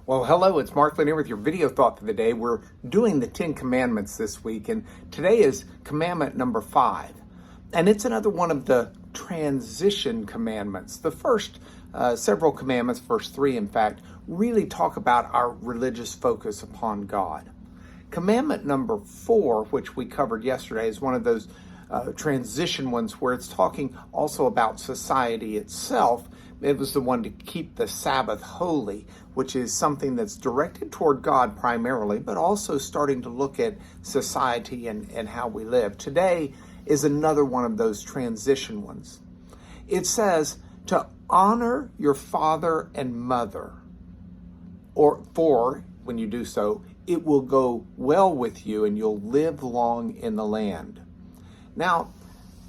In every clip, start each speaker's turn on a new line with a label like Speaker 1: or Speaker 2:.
Speaker 1: Well, hello, it's Mark Lanier with your video thought for the day. We're doing the 10 Commandments this week, and today is Commandment number 5. And it's another one of the transition commandments. The first several commandments, verse 3 in fact, really talk about our religious focus upon God. Commandment number 4, which we covered yesterday, is one of those transition ones where it's talking also about society itself. It was the one to keep the Sabbath holy, which is something that's directed toward God primarily, but also starting to look at society and how we live. Today is another one of those transition ones. It says to honor your father and mother, for when you do so, it will go well with you and you'll live long in the land. Now,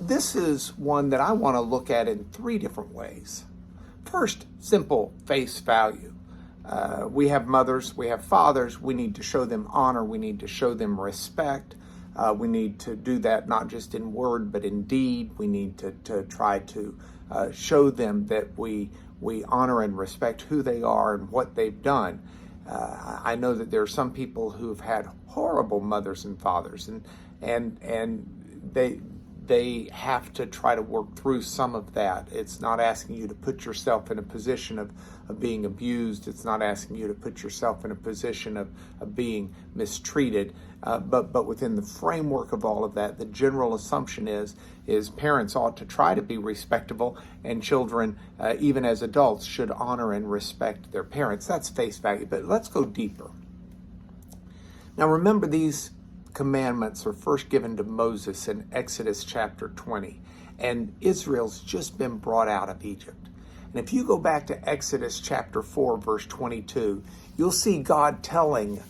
Speaker 1: this is one that I want to look at in 3 different ways. First, simple face value. We have mothers, we have fathers, we need to show them honor, we need to show them respect. We need to do that not just in word, but in deed. We need to try to show them that we honor and respect who they are and what they've done. I know that there are some people who've had horrible mothers and fathers, and they have to try to work through some of that. It's not asking you to put yourself in a position of being abused. It's not asking you to put yourself in a position of being mistreated. But within the framework of all of that, the general assumption is parents ought to try to be respectable, and children, even as adults, should honor and respect their parents. That's face value. But let's go deeper. Now remember, these commandments are first given to Moses in Exodus chapter 20, and Israel's just been brought out of Egypt. And if you go back to Exodus chapter 4, verse 22, you'll see God telling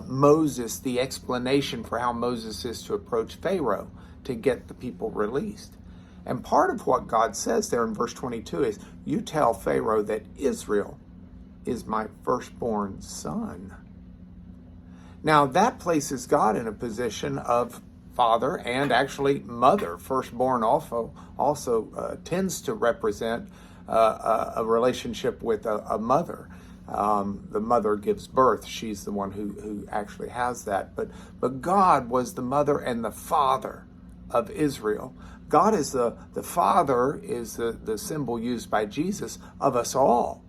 Speaker 1: Moses the explanation for how Moses is to approach Pharaoh to get the people released. And part of what God says there in verse 22 is, you tell Pharaoh that Israel is my firstborn son. Now, that places God in a position of father and actually mother. Firstborn also tends to represent a relationship with a mother. The mother gives birth. She's the one who actually has that. But God was the mother and the father of Israel. God is the father, is the symbol used by Jesus of us all.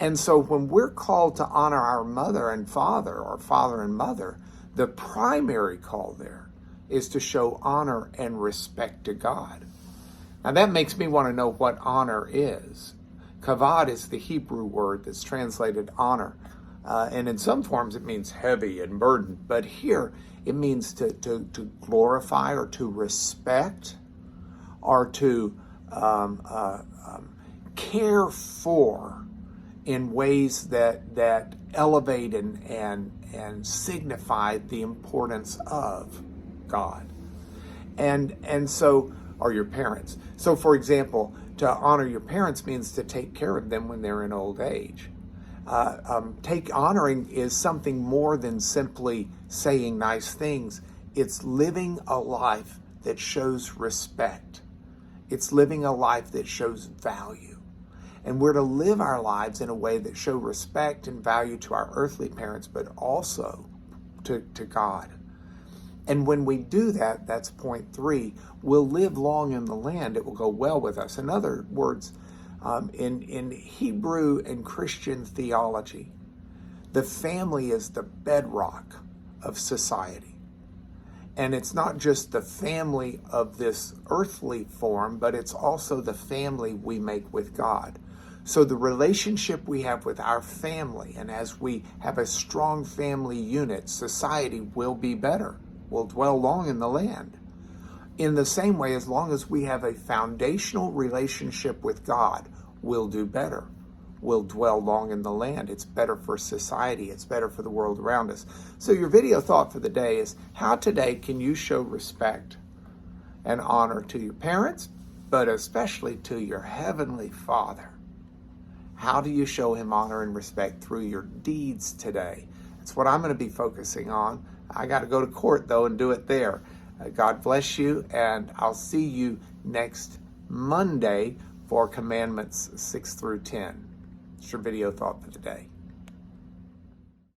Speaker 1: And so when we're called to honor our mother and father, or father and mother, the primary call there is to show honor and respect to God. Now that makes me want to know what honor is. Kavod is the Hebrew word that's translated honor. And in some forms it means heavy and burdened. But here it means to glorify or to respect or to care for in ways that elevate and signify the importance of God. And so are your parents. So for example, to honor your parents means to take care of them when they're in old age. Honoring is something more than simply saying nice things. It's living a life that shows respect. It's living a life that shows value. And we're to live our lives in a way that show respect and value to our earthly parents, but also to God. And when we do that, that's point 3, we'll live long in the land. It will go well with us. In other words, in Hebrew and Christian theology, the family is the bedrock of society. And it's not just the family of this earthly form, but it's also the family we make with God. So the relationship we have with our family, and as we have a strong family unit, society will be better. We'll dwell long in the land. In the same way, as long as we have a foundational relationship with God, we'll do better. We'll dwell long in the land. It's better for society. It's better for the world around us. So your video thought for the day is, how today can you show respect and honor to your parents, but especially to your Heavenly Father? How do you show Him honor and respect through your deeds today? That's what I'm going to be focusing on. I got to go to court, though, and do it there. God bless you, and I'll see you next Monday for Commandments 6 through 10. It's your video thought for today.